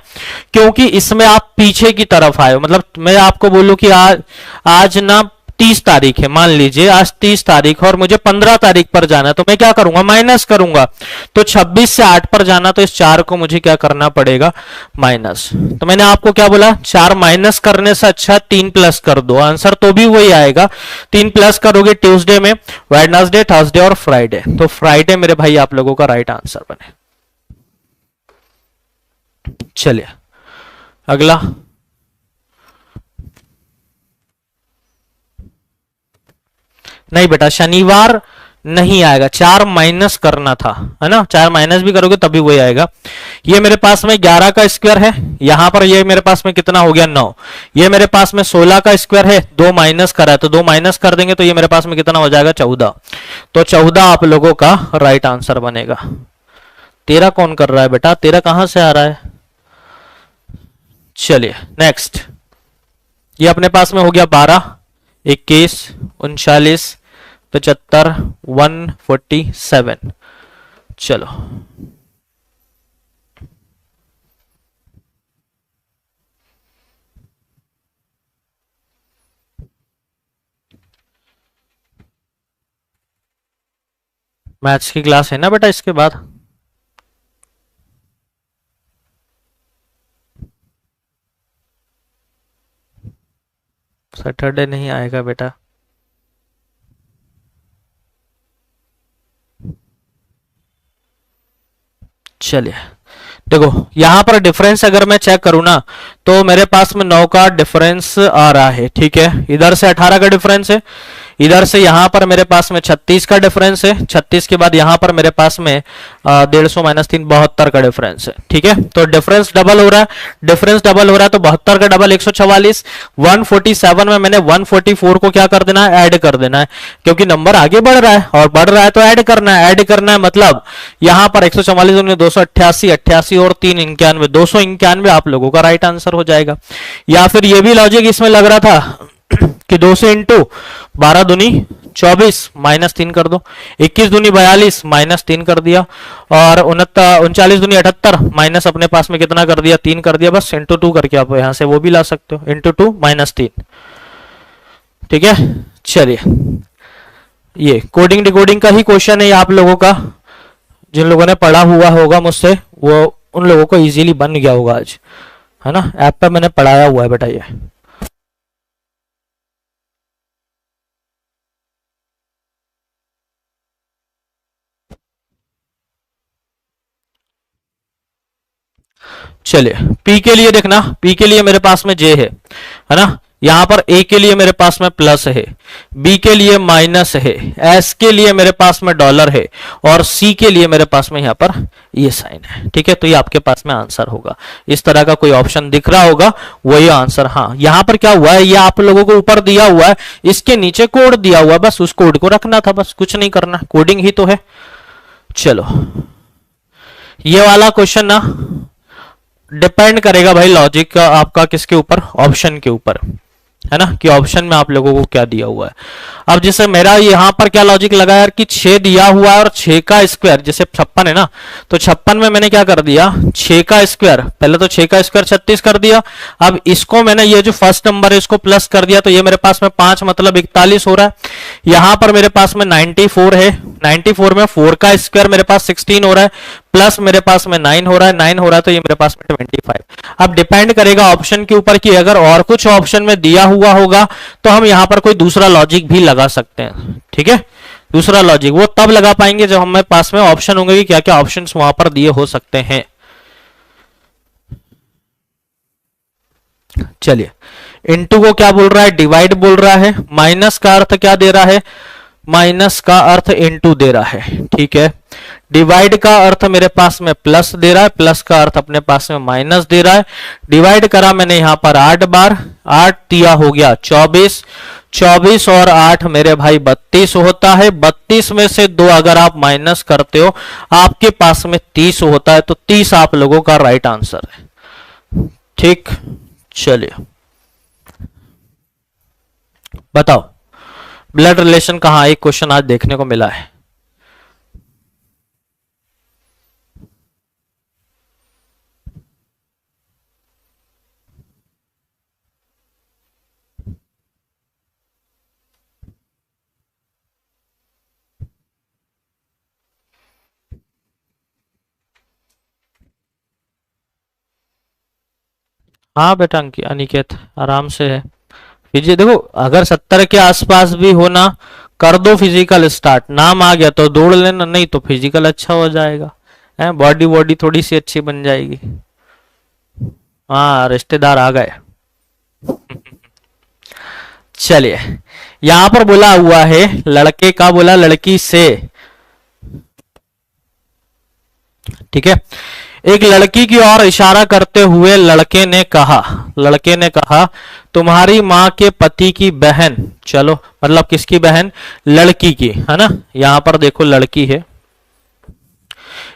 क्योंकि इसमें आप पीछे की तरफ आए हो। मतलब मैं आपको बोलूं कि आज ना 30 तारीख है, मान लीजिए आज 30 तारीख और मुझे 15 तारीख पर जाना है, तो मैं क्या करूंगा? माइनस करूंगा। तो 26 से 8 पर जाना, तो इस 4 को मुझे क्या करना पड़ेगा? माइनस। तो मैंने आपको क्या बोला? 4 माइनस करने से अच्छा 3 प्लस कर दो, आंसर तो भी वही आएगा। 3 प्लस करोगे ट्यूसडे में, वेडनेसडे, थर्सडे और फ्राइडे, तो फ्राइडे मेरे भाई आप लोगों का राइट आंसर बने। चलिए अगला, नहीं बेटा शनिवार नहीं आएगा, 4 माइनस करना था, है ना? 4 माइनस भी करोगे तभी वही आएगा। ये मेरे पास में 11 का स्क्वायर है, यहां पर ये मेरे पास में कितना हो गया? 9। ये मेरे पास में 16 का स्क्वायर है, 2 माइनस करा है, तो 2 माइनस कर देंगे तो ये मेरे पास में कितना हो जाएगा? 14। तो 14 आप लोगों का राइट आंसर बनेगा। 13 कौन कर रहा है बेटा? 13 कहां से आ रहा है? चलिए नेक्स्ट, ये अपने पास में हो गया 12, 21, 39, 75, 147। चलो मैथ्स की क्लास है ना बेटा इसके बाद? सैटरडे नहीं आएगा बेटा। चलिए देखो, यहां पर डिफरेंस अगर मैं चेक करूं ना, तो मेरे पास में 9 का डिफरेंस आ रहा है, ठीक है। इधर से 18 का डिफरेंस है, इधर से यहां पर मेरे पास में 36 का डिफरेंस है, 36 के बाद यहां पर मेरे पास में 150 माइनस 3 72 का डिफरेंस है, ठीक है। तो डिफरेंस डबल हो रहा है, डिफरेंस डबल हो रहा है, तो 72 का डबल 144, 147 में मैंने 144 को क्या कर देना है? ऐड कर देना है, क्योंकि नंबर आगे बढ़ रहा है और बढ़ रहा है तो ऐड करना है। ऐड करना है मतलब यहां पर 144 में 288, 88 और 3 91, 291 आप लोगों का राइट आंसर हो जाएगा। या फिर ये भी लॉजिक इसमें लग रहा था कि 2 से इंटू 12 दूनी 24 माइनस 3 कर दो, 21 दूनी 42 माइनस 3 कर दिया, और 39 दूनी 78 माइनस अपने पास में कितना कर दिया? 3 कर दिया। बस इंटू 2 करके आप यहां से वो भी ला सकते हो, इंटू 2 माइनस 3, ठीक है। चलिए, ये कोडिंग डिकोडिंग का ही क्वेश्चन है आप लोगों का, जिन लोगों ने पढ़ा हुआ होगा मुझसे वो उन लोगों को इजीली बन गया होगा आज, है ना? ऐप पे मैंने पढ़ाया हुआ है बेटा ये। चलिए P के लिए देखना, P के लिए मेरे पास में J है ना, यहां पर A के लिए मेरे पास में प्लस है, B के लिए माइनस है, S के लिए मेरे पास में डॉलर है और C के लिए मेरे पास में यहां पर ये साइन है। ठीक है, तो ये आपके पास में आंसर होगा। इस तरह का कोई ऑप्शन दिख रहा होगा वही आंसर। हाँ, यहां पर क्या हुआ है, ये आप लोगों को ऊपर दिया हुआ है, इसके नीचे कोड दिया हुआ है, बस उस कोड को रखना था, बस कुछ नहीं करना, कोडिंग ही तो है। चलो, ये वाला क्वेश्चन ना डिपेंड करेगा भाई लॉजिक का आपका किसके ऊपर, ऑप्शन के ऊपर, है ना, कि ऑप्शन में आप लोगों को क्या दिया हुआ है। अब जैसे मेरा यहां पर क्या लॉजिक लगा यार कि 6 दिया हुआ है और 6 का स्क्वायर, जैसे 56 है ना, तो 56 में मैंने क्या कर दिया, 6 का स्क्वायर, पहले तो 6 का स्क्वायर 36 कर दिया। अब इसको मैंने ये जो फर्स्ट नंबर है इसको प्लस कर दिया, तो ये मेरे पास में 5 मतलब 41 हो रहा है। यहां पर मेरे पास में 94 है, 94 में 4 का स्क्वायर मेरे पास 16 हो रहा है, प्लस मेरे पास में 9 हो रहा है, 9 हो रहा है, तो ये मेरे पास में 25। अब डिपेंड करेगा ऑप्शन के ऊपर कि अगर और कुछ ऑप्शन में दिया हुआ होगा तो हम यहां पर कोई दूसरा लॉजिक भी लगा सकते हैं। ठीक है, दूसरा लॉजिक वो तब लगा पाएंगे जब हमारे पास में ऑप्शन होंगे कि क्या क्या ऑप्शन वहां पर दिए हो सकते हैं। चलिए, इनटू को क्या बोल रहा है, डिवाइड बोल रहा है, माइनस का अर्थ क्या दे रहा है, माइनस का अर्थ इनटू दे रहा है। ठीक है, डिवाइड का अर्थ मेरे पास में प्लस दे रहा है, प्लस का अर्थ अपने पास में माइनस दे रहा है। डिवाइड करा मैंने यहां पर 8 बार, 8 दिया हो गया 24, 24 और 8 मेरे भाई 32 होता है। 32 में से 2 अगर आप माइनस करते हो आपके पास में 30 होता है, तो 30 आप लोगों का राइट आंसर है। ठीक, चलिए बताओ ब्लड रिलेशन कहां, एक क्वेश्चन आज देखने को मिला है। हाँ बेटा अनिकेत आराम से है। फिजिक देखो, अगर 70 के आसपास भी हो ना, कर दो फिजिकल स्टार्ट, नाम आ गया तो दौड़ लेना, नहीं तो फिजिकल अच्छा हो जाएगा, है बॉडी बॉडी थोड़ी सी अच्छी बन जाएगी। हाँ, रिश्तेदार आ गए। चलिए, यहां पर बोला हुआ है लड़के का बोला लड़की से। ठीक है, एक लड़की की ओर इशारा करते हुए लड़के ने कहा तुम्हारी माँ के पति की बहन, चलो मतलब किसकी बहन, लड़की की, है ना, यहां पर देखो लड़की है,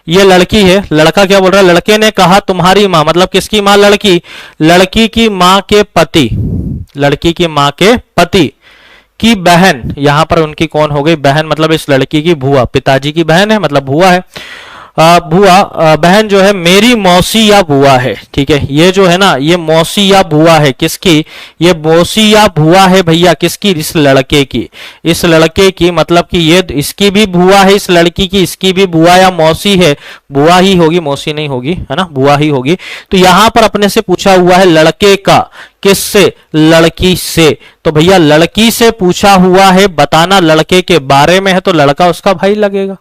ये लड़की है, लड़का क्या बोल रहा है, लड़के ने कहा तुम्हारी माँ मतलब किसकी माँ, लड़की, लड़की की माँ के पति, लड़की की माँ के पति की बहन, यहां पर उनकी कौन हो गई, बहन मतलब इस लड़की की बुआ, पिताजी की बहन है मतलब बुआ है। बुआ बहन जो है मेरी मौसी या बुआ है। ठीक है, ये जो है ना ये मौसी या बुआ है, किसकी, ये मौसी या बुआ है भैया, किसकी, इस लड़के की, इस लड़के की, मतलब कि ये इसकी भी बुआ है, इस लड़की की, इसकी भी बुआ या मौसी है, बुआ ही होगी, मौसी नहीं होगी, है ना, बुआ ही होगी। तो यहां पर अपने से पूछा हुआ है लड़के का, किससे, लड़की से, तो भैया लड़की से पूछा हुआ है, बताना लड़के के बारे में है, तो लड़का उसका भाई लगेगा,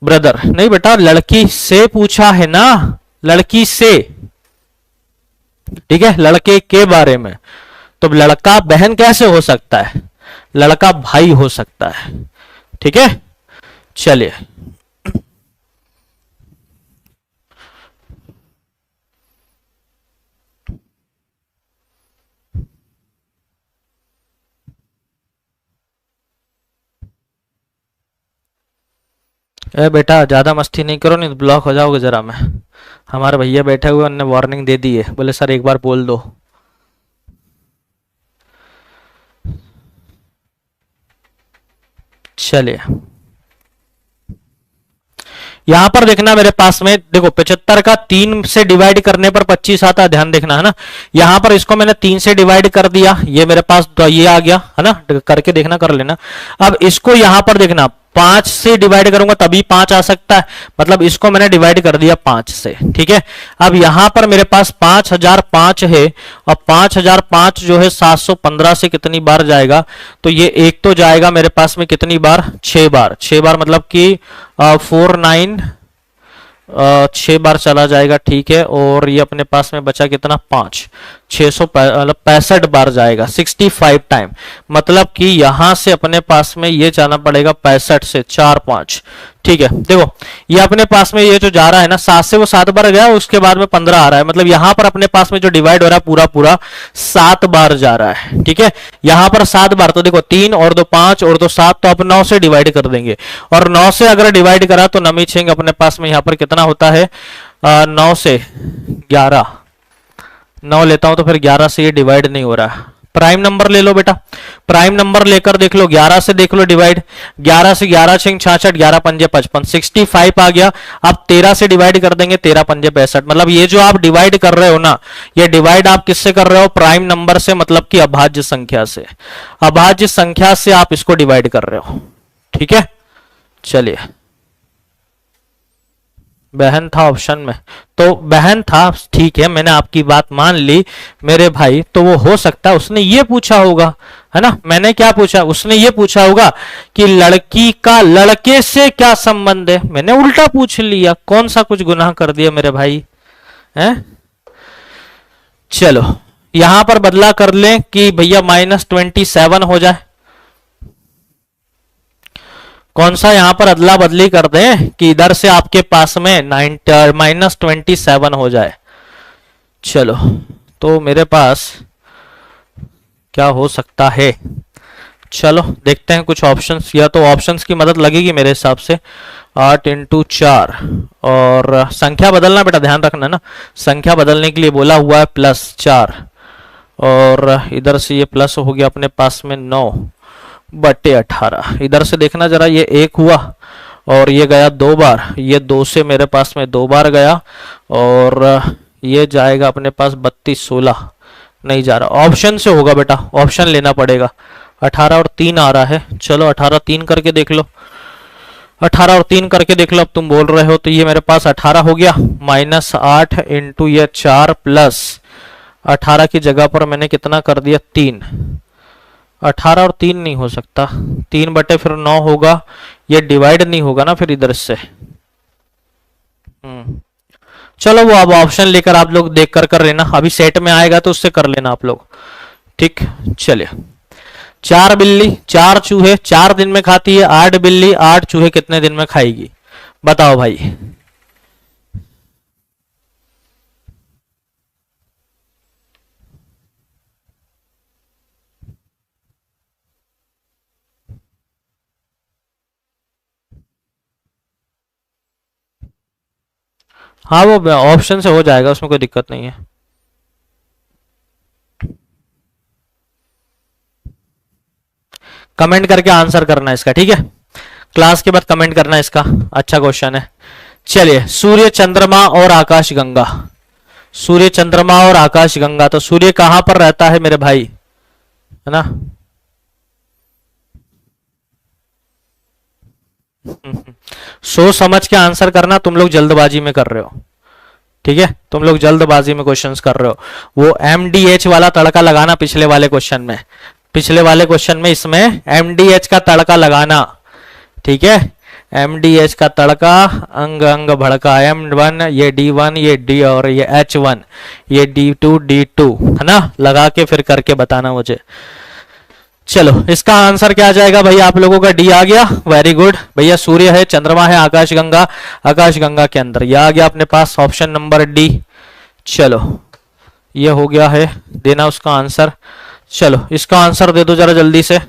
ब्रदर नहीं बेटा, लड़की से पूछा है ना, लड़की से, ठीक है, लड़के के बारे में, तो लड़का बहन कैसे हो सकता है, लड़का भाई हो सकता है। ठीक है, चलिए ए बेटा ज्यादा मस्ती नहीं करो, नहीं तो ब्लॉक हो जाओगे जरा मैं, हमारे भैया बैठे हुए उन्होंने वार्निंग दे दी है, बोले सर एक बार बोल दो। चलिए यहां पर देखना मेरे पास में देखो 75 का 3 से डिवाइड करने पर 25 आता है, ध्यान देखना है ना, यहां पर इसको मैंने 3 से डिवाइड कर दिया, ये मेरे पास तो ये आ गया है ना, करके देखना, कर लेना। अब इसको यहां पर देखना 5 से डिवाइड करूंगा तभी 5 आ सकता है, मतलब इसको मैंने डिवाइड कर दिया 5 से। ठीक है, अब यहां पर मेरे पास 5005 है, और 5005 जो है 715 से कितनी बार जाएगा, तो ये एक तो जाएगा मेरे पास में कितनी बार, 6 बार, 6 बार मतलब कि 4 9 6 बार चला जाएगा, ठीक है। और ये अपने पास में बचा कितना, 5, 665 बार जाएगा, 65 टाइम। मतलब कि यहां से अपने पास में ये जाना पड़ेगा 65 से 4 5, ठीक है। देखो ये अपने पास में ये जो जा रहा है ना, 7 से वो 7 बार गया, उसके बाद में 15 आ रहा है। मतलब यहां पर अपने पास में जो डिवाइड हो रहा है पूरा पूरा 7 बार जा रहा है, ठीक है। यहां पर 7 बार, तो देखो 3 और 2 5 और 2 7, तो आप 9 से डिवाइड कर देंगे। और 9 से अगर डिवाइड करा तो नमी छिंग अपने पास में यहां पर कितना होता है, 9 से 11, 9 लेता हूं तो फिर 11 से ये डिवाइड नहीं हो रहा। प्राइम नंबर ले लो बेटा, प्राइम नंबर लेकर देख लो, 11 से देख लो डिवाइड, 11 से 11 छिंग 66, 11 पंजे 55, 65 आ गया। अब 13 से डिवाइड कर देंगे, 13 पंजे 65। मतलब ये जो आप डिवाइड कर रहे हो ना, ये डिवाइड आप किससे कर रहे हो, प्राइम नंबर से, मतलब कि अभाज्य संख्या से। अभाज्य संख्या से आप इसको डिवाइड कर रहे हो, ठीक है। चलिए, बहन था ऑप्शन में, तो बहन था, ठीक है, मैंने आपकी बात मान ली मेरे भाई। तो वो हो सकता है उसने ये पूछा होगा, है ना। मैंने क्या पूछा, उसने ये पूछा होगा कि लड़की का लड़के से क्या संबंध है। मैंने उल्टा पूछ लिया, कौन सा कुछ गुनाह कर दिया मेरे भाई, हैं। चलो यहां पर बदला कर लें कि भैया -27 हो जाए। कौन सा यहां पर अदला बदली कर दें कि इधर से आपके पास में -27 हो जाए। चलो तो मेरे पास क्या हो सकता है, चलो देखते हैं कुछ ऑप्शंस, या तो ऑप्शंस की मदद लगेगी मेरे हिसाब से। 8 × 4, और संख्या बदलना बेटा, ध्यान रखना ना, संख्या बदलने के लिए बोला हुआ है +4, और इधर से ये प्लस हो गया अपने पास में 9/18। इधर से देखना जरा, ये 1 हुआ और ये गया 2 बार, ये 2 से मेरे पास में 2 बार गया, और ये जाएगा अपने पास 32 16, नहीं जा रहा। ऑप्शन से होगा बेटा, ऑप्शन लेना पड़ेगा। 18 और 3 आ रहा है, चलो 18 3 करके देख लो, 18 और 3 करके देख लो। अब तुम बोल रहे हो तो ये मेरे पास 18 हो गया, -8 × ये 4 प्लस 18 की जगह पर मैंने कितना कर दिया, 3। 18 और 3 नहीं हो सकता, 3/9 होगा, ये डिवाइड नहीं होगा ना फिर इधर से। चलो वो अब ऑप्शन लेकर आप लोग देख कर लेना, अभी सेट में आएगा तो उससे कर लेना आप लोग, ठीक। चलिए, 4 बिल्ली 4 चूहे 4 दिन में खाती है, 8 बिल्ली 8 चूहे कितने दिन में खाएगी, बताओ भाई। हाँ वो ऑप्शन से हो जाएगा, उसमें कोई दिक्कत नहीं है। कमेंट करके आंसर करना इसका, ठीक है। क्लास के बाद कमेंट करना इसका, अच्छा क्वेश्चन है। चलिए, सूर्य चंद्रमा और आकाश गंगा, सूर्य चंद्रमा और आकाश गंगा, तो सूर्य कहां पर रहता है मेरे भाई, है ना। सोच समझ के आंसर करना, तुम लोग जल्दबाजी में कर रहे हो, ठीक है। तुम लोग जल्दबाजी में क्वेश्चंस कर रहे हो। वो MDH वाला तड़का लगाना पिछले वाले क्वेश्चन में, पिछले वाले क्वेश्चन में इसमें MDH का तड़का लगाना, ठीक है। MDH का तड़का, अंग अंग भड़का, M1 ये D1 ये D और ये H1 ये D2 D2, है ना, लगा के फिर करके बताना मुझे। चलो इसका आंसर क्या आ जाएगा भाई, आप लोगों का डी आ गया, वेरी गुड भैया। सूर्य है, चंद्रमा है, आकाश गंगा के अंदर, यह आ गया अपने पास ऑप्शन नंबर डी। चलो ये हो गया है, देना उसका आंसर। चलो इसका आंसर दे दो जरा जल्दी से।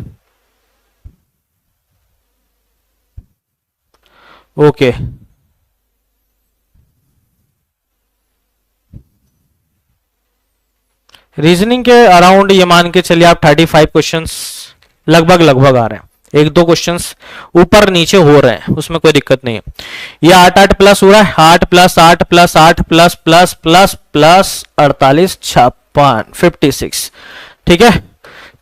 ओके, रीजनिंग के अराउंड ये मान के चलिए आप 35 क्वेश्चंस लगभग आ रहे हैं, 1-2 क्वेश्चंस ऊपर नीचे हो रहे हैं, उसमें कोई दिक्कत नहीं है। ये 8 प्लस हो रहा है, 8 plus 8 plus 8 plus plus plus plus 48 56 56, ठीक है।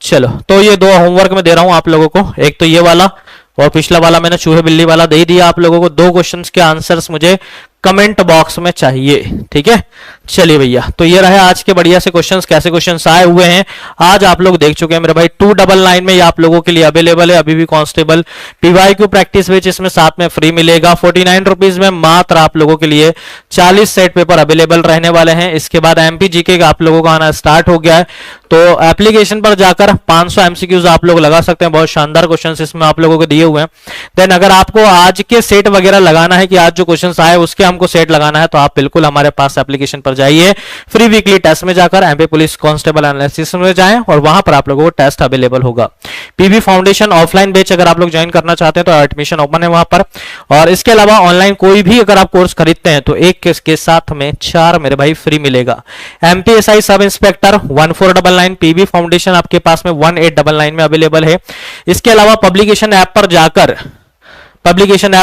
चलो तो ये 2 होमवर्क में दे रहा हूं आप लोगों को, एक तो ये वाला और पिछला वाला मैंने चूहे बिल्ली वाला दे ही दिया आप लोगों को। 2 क्वेश्चंस के आंसर्स मुझे कमेंट बॉक्स में चाहिए। ठीक है, चलिए भैया, तो ये रहे आज के बढ़िया से क्वेश्चंस। कैसे क्वेश्चंस आए हुए हैं आज आप लोग देख चुके हैं मेरे भाई। 299 में ये आप लोगों के लिए अवेलेबल है अभी भी कांस्टेबल पीवाईक्यू प्रैक्टिस विच, इसमें साथ में फ्री मिलेगा। 49 रुपीज में मात्र आप लोगों के लिए 40 सेट पेपर अवेलेबल रहने वाले हैं। इसके बाद एमपी जीके का आप लोगों का आना स्टार्ट हो गया है, तो एप्लीकेशन पर जाकर 500 एमसीक्यूज आप लोग लगा सकते हैं। बहुत शानदार क्वेश्चंस इसमें आप लोगों को दिए हुए हैं। देन अगर आपको आज के सेट वगैरह लगाना है कि आज जो क्वेश्चंस आए उसके हमको सेट लगाना है, तो आप बिल्कुल हमारे पास एप्लीकेशन पर जाइए। फ्री वीकली टेस्ट में जाकर एमपी पुलिस कांस्टेबल एनालिसिस में जाएं और वहां पर आप लोगों को टेस्ट अवेलेबल होगा। पीबी फाउंडेशन ऑफलाइन बैच अगर आप लोग ज्वाइन करना चाहते हैं तो एडमिशन ओपन है वहां पर। और इसके अलावा ऑनलाइन कोई भी अगर आप कोर्स खरीदते हैं तो एक के साथ में 4 मेरे भाई फ्री मिलेगा। MPSI sub inspector 1499, PB foundation आपके पास में 1899 में अवेलेबल है। इसके अलावा पब्लिकेशन ऐप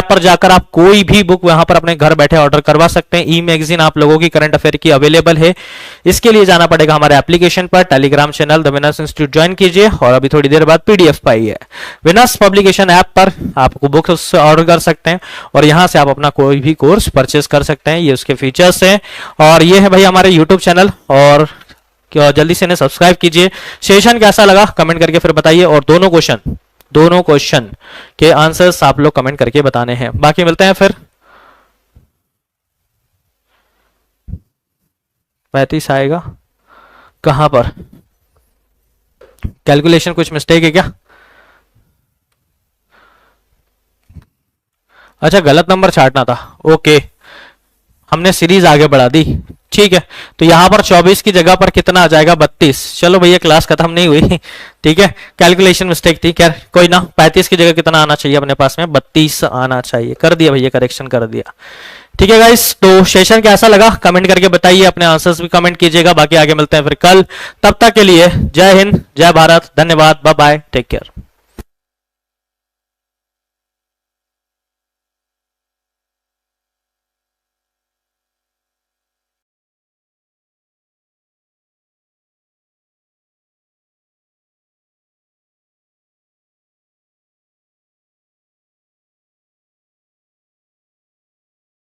पर जाकर आप कोई भी बुक वहां पर अपने घर बैठे ऑर्डर करवा सकते हैं। ई मैगजीन आप लोगों की करंट अफेयर की अवेलेबल है। इसके लिए जाना पड़ेगा हमारे एप्लीकेशन पर, Telegram channel the winners institute join कीजिए और अभी थोड़ी देर बाद पीडीएफ पाइए। विनर्स पब्लिकेशन ऐप पर आपको बुक्स ऑर्डर कर सकते हैं और यहां से आप अपना कोई भी कोर्स परचेस कर सकते हैं। ये उसके फीचर्स हैं। और ये है भाई हमारे यूट्यूब चैनल, और जल्दी से इन्हें सब्सक्राइब कीजिए। सेशन कैसा लगा कमेंट करके फिर बताइए, और दोनों क्वेश्चन के आंसर्स आप लोग कमेंट करके बताने हैं। बाकी मिलते हैं फिर। 35 आएगा कहां पर? कैलकुलेशन कुछ मिस्टेक है क्या? अच्छा, गलत नंबर छाटना था। ओके, हमने सीरीज आगे बढ़ा दी। ठीक है, तो यहां पर 24 की जगह पर कितना आ जाएगा? 32। चलो भैया, क्लास खत्म नहीं हुई। ठीक है, कैलकुलेशन मिस्टेक थी। क्या कोई ना, 35 की जगह कितना आना चाहिए अपने पास में? 32 आना चाहिए। कर दिया भैया, करेक्शन कर दिया। ठीक है गाइस, तो सेशन कैसा लगा कमेंट करके बताइए। अपने आंसर्स भी कमेंट कीजिएगा। बाकी आगे मिलते हैं फिर कल। तब तक के लिए जय हिंद, जय भारत, धन्यवाद, बाय बाय, टेक केयर।